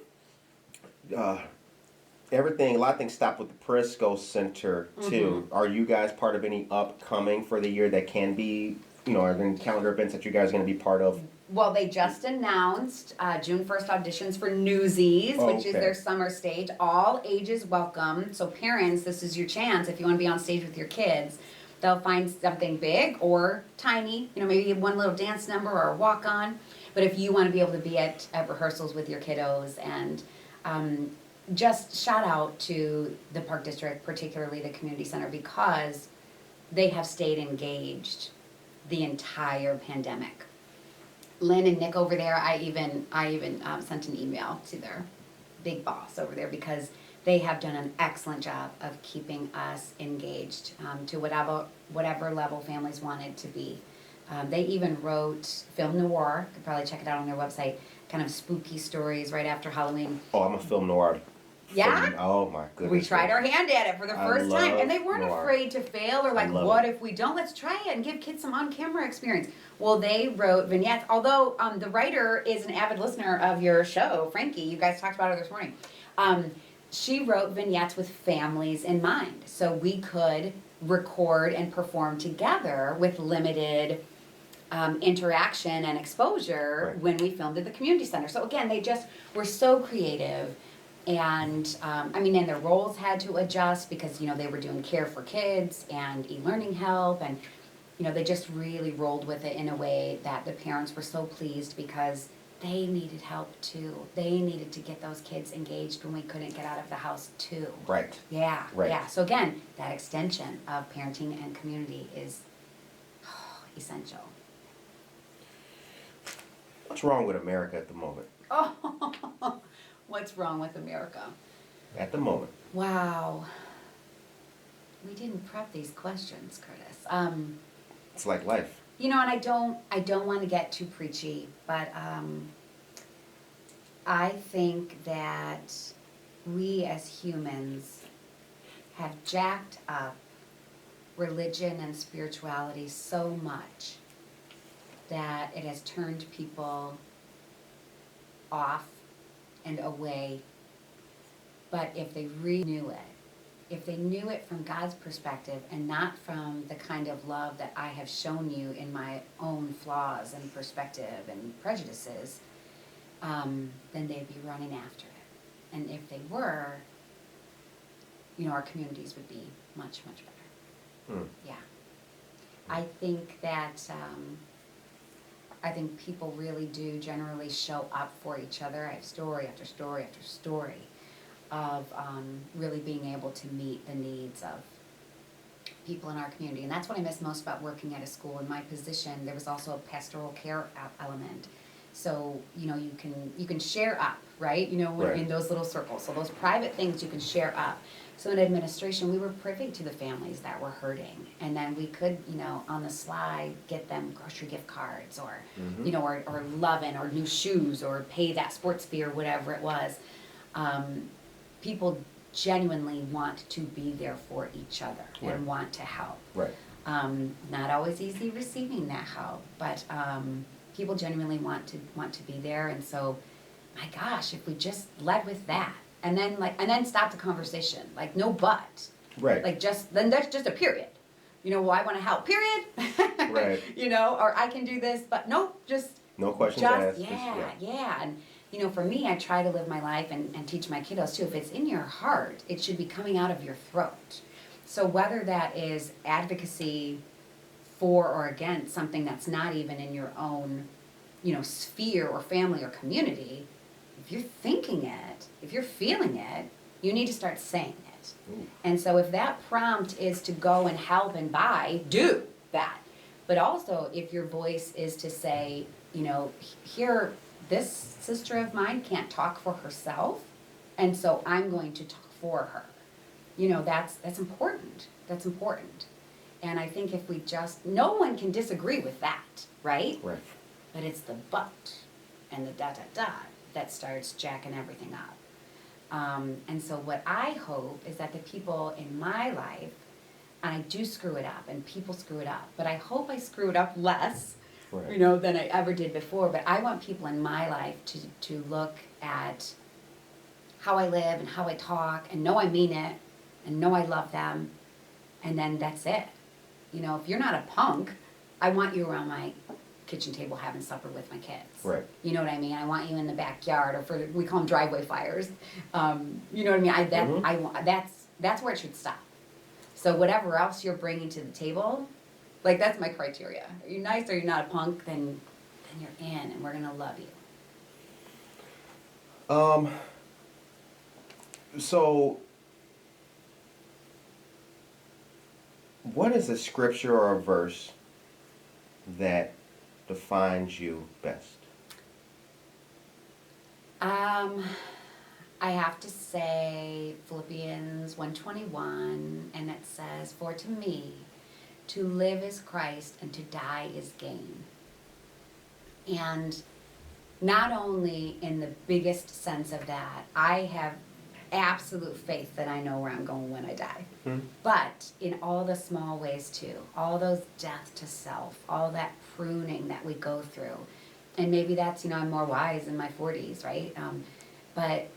everything, a lot of things stopped with the Prisco Center too. Are you guys part of any upcoming for the year that can be, are there any calendar events that you guys are going to be part of? Well, they just announced June 1st auditions for Newsies, which is their summer stage. All ages welcome. So parents, this is your chance if you want to be on stage with your kids. They'll find something big or tiny, maybe one little dance number or a walk-on. But if you want to be able to be at rehearsals with your kiddos, and just shout out to the Park District, particularly the community center, because they have stayed engaged the entire pandemic. Lynn and Nick over there, I even sent an email to their big boss over there because they have done an excellent job of keeping us engaged to whatever level families wanted to be. They even wrote film noir. You could probably check it out on their website. Kind of spooky stories right after Halloween. Oh, I'm a film noir. Yeah? Oh my goodness. We tried our hand at it for the first time, and they weren't noir. afraid to fail or like, what if we don't? Let's try it and give kids some on-camera experience. Well, they wrote vignettes, although the writer is an avid listener of your show, Frankie. You guys talked about her this morning. She wrote vignettes with families in mind, so we could record and perform together with limited interaction and exposure when we filmed at the community center. So again, they just were so creative. And and their roles had to adjust because they were doing care for kids and e-learning help, and they just really rolled with it in a way that the parents were so pleased because they needed help too. They needed to get those kids engaged when we couldn't get out of the house too. Right. Yeah. Right. Yeah. So again, that extension of parenting and community is essential. What's wrong with America at the moment? Oh. What's wrong with America? At the moment. Wow. We didn't prep these questions, Curtis. It's like life. And I don't want to get too preachy, but I think that we as humans have jacked up religion and spirituality so much that it has turned people off and away. But if they really knew it, if they knew it from God's perspective and not from the kind of love that I have shown you in my own flaws and perspective and prejudices, then they'd be running after it. And if they were, our communities would be much, much better. Yeah. I think that people really do generally show up for each other. I have story after story after story of really being able to meet the needs of people in our community. And that's what I miss most about working at a school. In my position, there was also a pastoral care element. So, you can share up, right? In those little circles. So those private things you can share up. So in administration, we were privy to the families that were hurting. And then we could, on the sly, get them grocery gift cards or, or loving or new shoes or pay that sports fee or whatever it was. People genuinely want to be there for each other and want to help. Right. Not always easy receiving that help, but people genuinely want to be there. And so, my gosh, if we just led with that, and then stop the conversation, like no but, right? Like then that's just a period. Well, I want to help. Period. Right. Or I can do this, but nope, just no questions asked. Yeah. And for me, I try to live my life and teach my kiddos too. If it's in your heart, it should be coming out of your throat. So whether that is advocacy for or against something that's not even in your own, sphere or family or community, if you're thinking it, if you're feeling it, you need to start saying it. Ooh. And so if that prompt is to go and help and buy, do that. But also if your voice is to say, here, this sister of mine can't talk for herself, and so I'm going to talk for her. That's important. That's important. And I think if we just, no one can disagree with that, right? Right. But it's the but and the da-da-da that starts jacking everything up. And so what I hope is that the people in my life, and I do screw it up, and people screw it up, but I hope I screw it up less, Right. than I ever did before. But I want people in my life to look at how I live and how I talk and know I mean it and know I love them, and then that's it. If you're not a punk, I want you around my kitchen table having supper with my kids. Right. You know what I mean? I want you in the backyard, or we call them driveway fires. You know what I mean? That's where it should stop. So whatever else you're bringing to the table, like, that's my criteria. Are you nice or you're not a punk? Then you're in, and we're gonna love you. So, what is a scripture or a verse that defines you best? I have to say Philippians 1:21, and it says, "For to me, to live is Christ, and to die is gain." And not only in the biggest sense of that, I have absolute faith that I know where I'm going when I die. But in all the small ways too, all those death to self, all that pruning that we go through. And maybe that's, I'm more wise in my 40s, right? But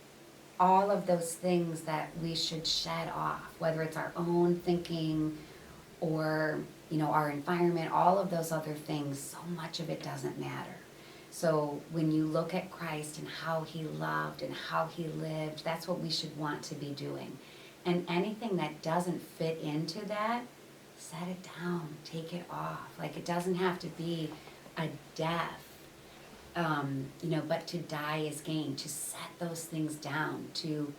all of those things that we should shed off, whether it's our own thinking or, our environment, all of those other things, so much of it doesn't matter. So when you look at Christ and how he loved and how he lived, that's what we should want to be doing. And anything that doesn't fit into that, set it down, take it off. Like, it doesn't have to be a death, but to die is gain, to set those things down, to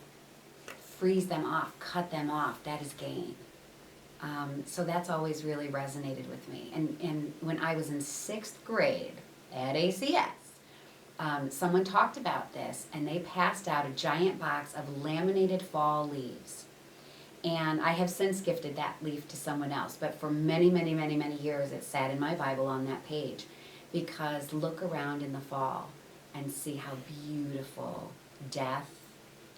freeze them off, cut them off, that is gain. So that's always really resonated with me. And when I was in 6th grade, at ACS, someone talked about this, and they passed out a giant box of laminated fall leaves. And I have since gifted that leaf to someone else, but for many, many, many, many years it sat in my Bible on that page, because look around in the fall and see how beautiful death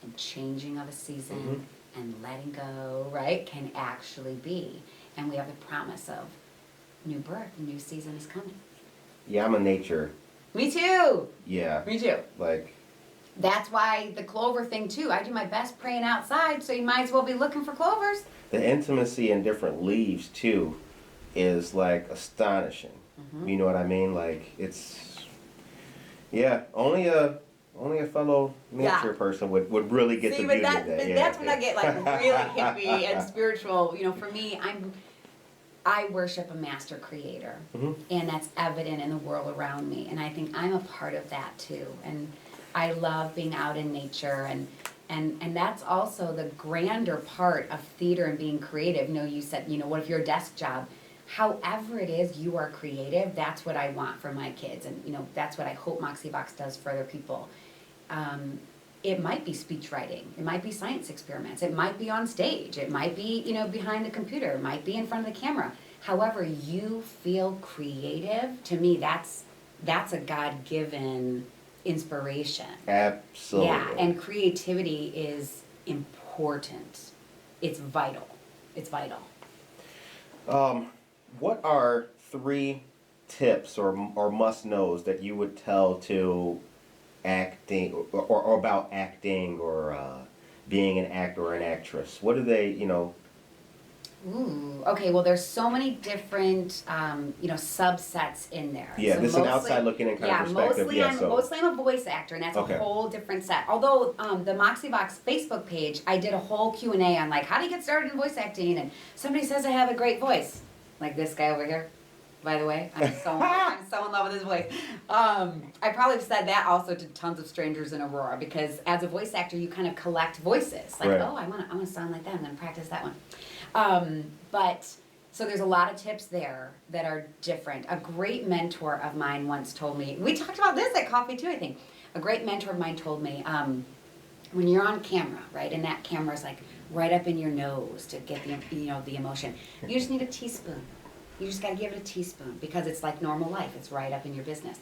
and changing of a season and letting go, right, can actually be. And we have the promise of new birth, a new season is coming. Yeah, I'm a nature. Me too. Yeah. Me too. Like, that's why the clover thing too. I do my best praying outside, so you might as well be looking for clovers. the intimacy in different leaves too is like astonishing. You know what I mean? Like, it's, yeah, only a fellow nature person would really get the beauty of that. That's when I get like really hippie and spiritual. You know, for me, I worship a master creator, and that's evident in the world around me. And I think I'm a part of that too. And I love being out in nature, and that's also the grander part of theater and being creative. You know, you said, you know, what if your desk job? However it is you are creative, that's what I want for my kids, and you know, that's what I hope Moxie Vox does for other people. It might be speech writing, it might be science experiments, it might be on stage, it might be, you know, behind the computer, it might be in front of the camera. However you feel creative, to me, that's a God-given inspiration. Absolutely. Yeah, and creativity is important. It's vital. It's vital. What are 3 tips or must-knows that you would tell to acting or about acting or being an actor or an actress? What do they, you know? Ooh, okay, well there's so many different, you know, subsets in there. Yeah, so this is an outside looking in kind of perspective. Mostly I'm a voice actor, and that's a whole different set. Although the Moxie Vox Facebook page, I did a whole Q&A on like, how do you get started in voice acting? And somebody says I have a great voice. Like this guy over here, by the way. I'm so in love with his voice. I probably have said that also to tons of strangers in Aurora, because as a voice actor, you kind of collect voices. Like, oh, I want to sound like that. I'm going to practice that one. But so there's a lot of tips there that are different. A great mentor of mine once told me, we talked about this at coffee too, I think. A great mentor of mine told me, when you're on camera, right, and that camera's like right up in your nose to get the emotion. You just need a teaspoon. You just got to give it a teaspoon because it's like normal life. It's right up in your business.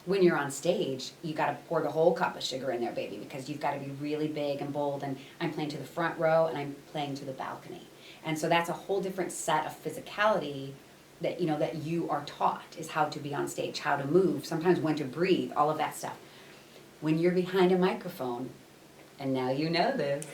When you're on stage, you got to pour the whole cup of sugar in there, baby, because you've got to be really big and bold. And I'm playing to the front row and I'm playing to the balcony. And so that's a whole different set of physicality that you are taught, is how to be on stage, how to move, sometimes when to breathe, all of that stuff. When you're behind a microphone, and now you know this,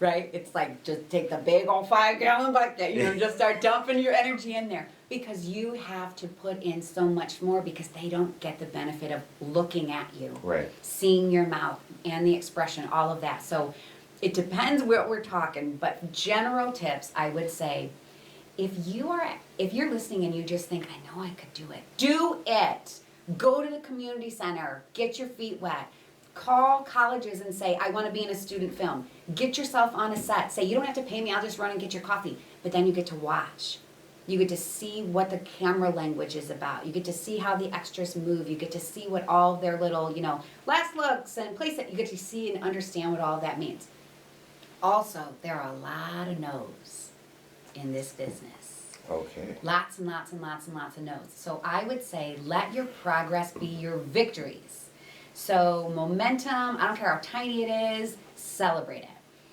right? It's like, just take the big old 5-gallon bucket, just start dumping your energy in there. Because you have to put in so much more because they don't get the benefit of looking at you. Right. Seeing your mouth and the expression, all of that. So it depends what we're talking, but general tips, I would say, if you're listening and you just think, I know I could do it, do it. Go to the community center, get your feet wet. Call colleges and say, I want to be in a student film. Get yourself on a set. Say, you don't have to pay me, I'll just run and get your coffee. But then you get to watch. You get to see what the camera language is about. You get to see how the extras move. You get to see what all their little, last looks and place it. You get to see and understand what all of that means. Also, there are a lot of no's in this business. Okay. Lots and lots and lots and lots of no's. So I would say let your progress be your victories. So momentum, I don't care how tiny it is, celebrate it.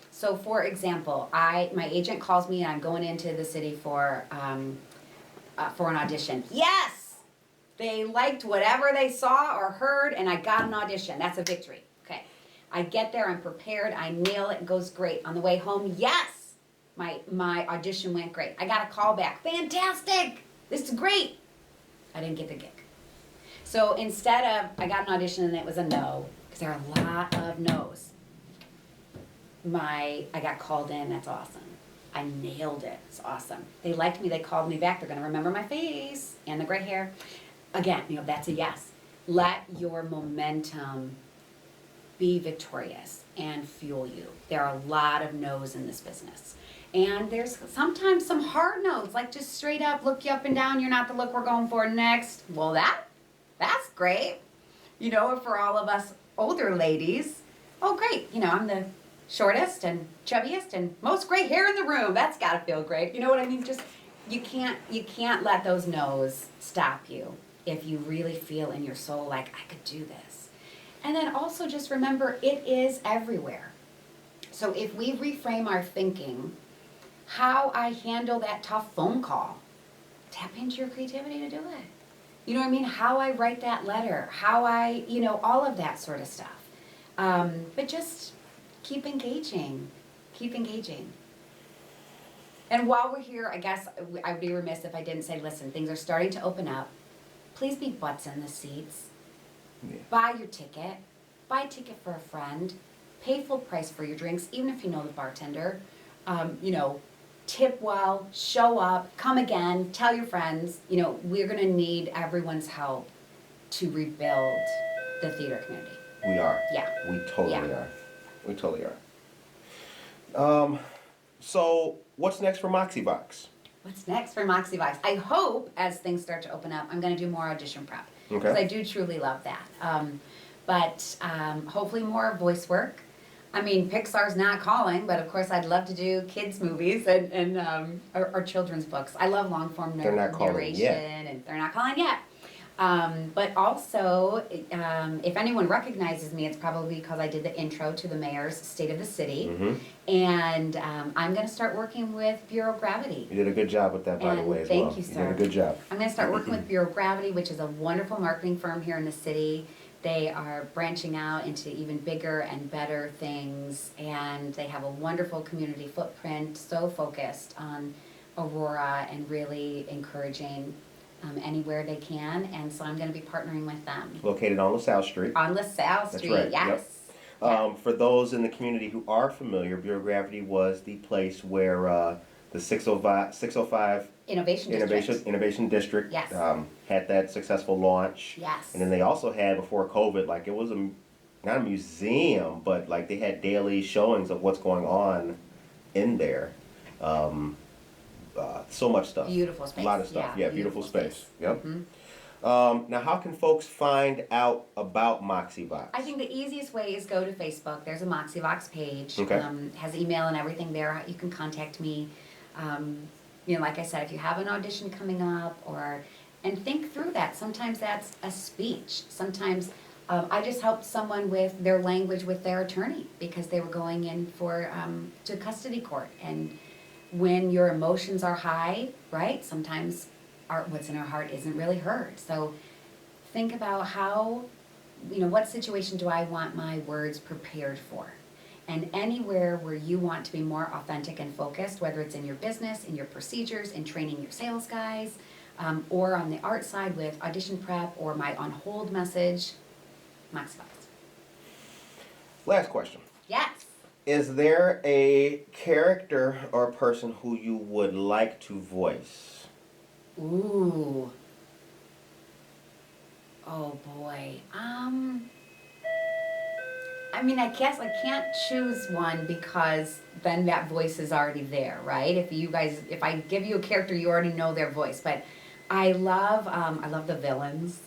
So for example, my agent calls me and I'm going into the city for an audition. Yes! They liked whatever they saw or heard and I got an audition. That's a victory. Okay. I get there, I'm prepared, I nail it, it goes great. On the way home, yes! My audition went great. I got a call back. Fantastic! This is great! I didn't get the gig. So instead of, I got an audition and it was a no, because there are a lot of no's. I got called in, that's awesome. I nailed it, it's awesome. They liked me, they called me back, they're gonna remember my face and the gray hair. Again, that's a yes. Let your momentum be victorious and fuel you. There are a lot of no's in this business. And there's sometimes some hard no's, like just straight up look you up and down, you're not the look we're going for next. Well, that's great. For all of us older ladies, oh great, I'm the shortest and chubbiest and most gray hair in the room. That's gotta feel great. You know what I mean? Just, you can't let those no's stop you if you really feel in your soul like, I could do this. And then also just remember, it is everywhere. So if we reframe our thinking, how I handle that tough phone call, tap into your creativity to do it. You know what I mean? How I write that letter, how I, all of that sort of stuff. But just keep engaging. And while we're here, I guess I'd be remiss if I didn't say, listen, things are starting to open up. Please be butts in the seats. Yeah. Buy your ticket. Buy a ticket for a friend. Pay full price for your drinks, even if you know the bartender. Tip well, show up, come again, tell your friends. We're going to need everyone's help to rebuild the theater community. We are. Yeah. We totally are. We totally are. So what's next for Moxie Vox? What's next for Moxie Vox? I hope as things start to open up, I'm going to do more audition prep. Okay. Because I do truly love that. But hopefully more voice work. I mean, Pixar's not calling, but of course I'd love to do kids' movies and or children's books. I love long-form narration, and they're not calling yet. But also, if anyone recognizes me, it's probably because I did the intro to the Mayor's State of the City. Mm-hmm. And I'm going to start working with Bureau Gravity. You did a good job with that, by the way, as well. Thank you, sir. You did a good job. I'm going to start working with Bureau Gravity, which is a wonderful marketing firm here in the city. They are branching out into even bigger and better things, and they have a wonderful community footprint, so focused on Aurora and really encouraging anywhere they can, and so I'm going to be partnering with them. Located on LaSalle Street. On LaSalle Street, that's right. Yes. Yep. For those in the community who are familiar, Bureau Gravity was the place where the 605 Innovation District Yes. Had that successful launch. Yes. And then they also had, before COVID, like it was not a museum, but like they had daily showings of what's going on in there. So much stuff. Beautiful space. A lot of stuff. Yeah, beautiful space. Yep. Mm-hmm. Now, how can folks find out about Moxie Vox? I think the easiest way is go to Facebook. There's a Moxie Vox page. Okay. Has email and everything there. You can contact me. Like I said, if you have an audition coming up, and think through that. Sometimes that's a speech. Sometimes I just helped someone with their language with their attorney because they were going in to custody court. And when your emotions are high, right, sometimes what's in our heart isn't really heard. So think about what situation do I want my words prepared for? And anywhere where you want to be more authentic and focused, whether it's in your business, in your procedures, in training your sales guys, or on the art side with Audition Prep or my on hold message, Moxie Vox. Last question. Yes. Is there a character or person who you would like to voice? Ooh. Oh boy. I guess I can't choose one because then that voice is already there, right? If I give you a character, you already know their voice. But I love the villains.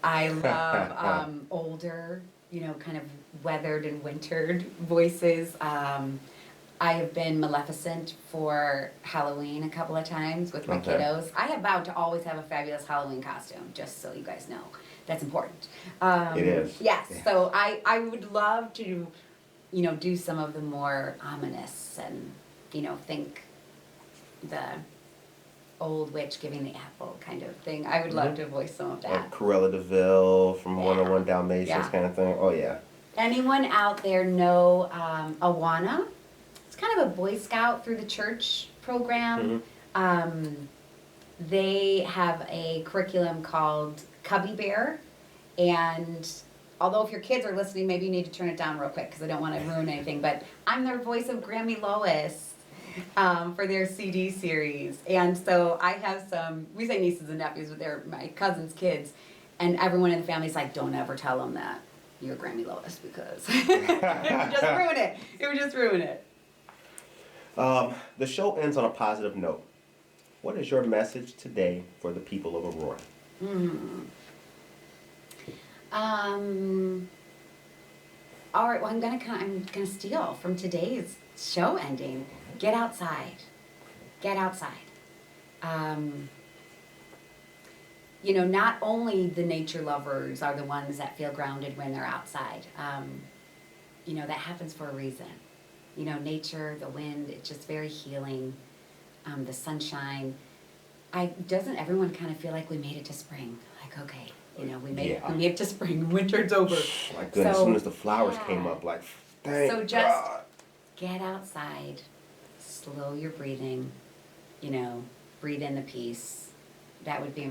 I love older, kind of weathered and wintered voices. I have been Maleficent for Halloween a couple of times with my kiddos. I have vowed to always have a fabulous Halloween costume, just so you guys know. That's important. It is. Yes, yeah. So I would love to, do some of the more ominous and, think the old witch giving the apple kind of thing. I would love to voice some of that. Like Cruella DeVille from 101 Dalmatians kind of thing. Oh, yeah. Anyone out there know Awana? It's kind of a Boy Scout through the church program. They have a curriculum called Cubby Bear, and although if your kids are listening, maybe you need to turn it down real quick because I don't want to ruin anything, but I'm their voice of Grammy Lois for their CD series. And so I have we say nieces and nephews, but they're my cousin's kids, and everyone in the family's like, don't ever tell them that you're Grammy Lois because it would just ruin it. It would just ruin it. The show ends on a positive note. What is your message today for the people of Aurora? All right. Well, I'm gonna steal from today's show ending. Get outside. Get outside. Not only the nature lovers are the ones that feel grounded when they're outside. That happens for a reason. Nature, the wind, it's just very healing. The sunshine. Doesn't everyone kind of feel like we made it to spring? Like, okay, we made it to spring. Winter's over. My goodness, as soon as the flowers came up, like, thank So just God. Get outside, slow your breathing, breathe in the peace. That would be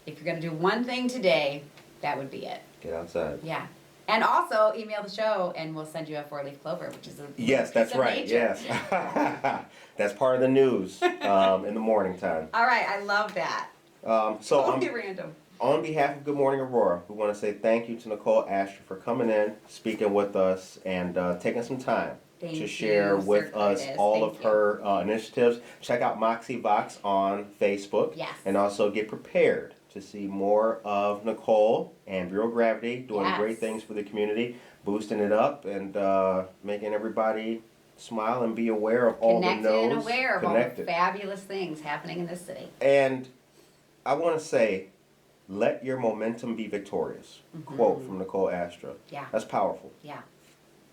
if you're going to do one thing today, that would be it. Get outside. Yeah. And also email the show and we'll send you a 4-leaf clover, which is Yes, that's right. Nature. Yes. That's part of the news in the morning time. All right, I love that. So be random. On behalf of Good Morning Aurora, we want to say thank you to Nicole Astra for coming in, speaking with us, and taking some time to share with us all of her initiatives. Check out Moxie Vox on Facebook. Yes. And also get prepared to see more of Nicole and Bureau Gravity doing great things for the community, boosting it up and making everybody smile and be aware of all the no's. Connected and aware of all the fabulous things happening in this city. And I want to say, let your momentum be victorious. Quote from Nicole Astra. Yeah. That's powerful. Yeah.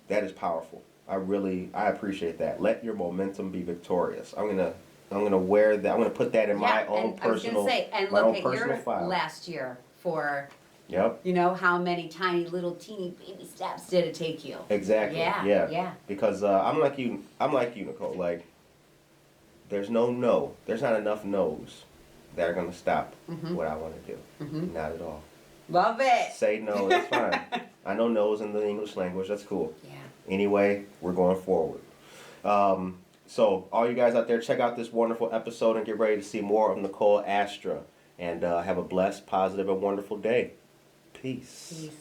That is powerful. I appreciate that. Let your momentum be victorious. I'm gonna wear that. I'm gonna put that in my own personal. And look at your file. Last year for. Yep. How many tiny little teeny baby steps did it take you? Exactly. Yeah. Because I'm like you, Nicole. Like, there's not enough no's that are gonna stop what I want to do. Not at all. Love it. Say no. That's fine. I know no's in the English language. That's cool. Yeah. Anyway, we're going forward. So all you guys out there, check out this wonderful episode and get ready to see more of Nicole Astra. And have a blessed, positive, and wonderful day. Peace. Peace.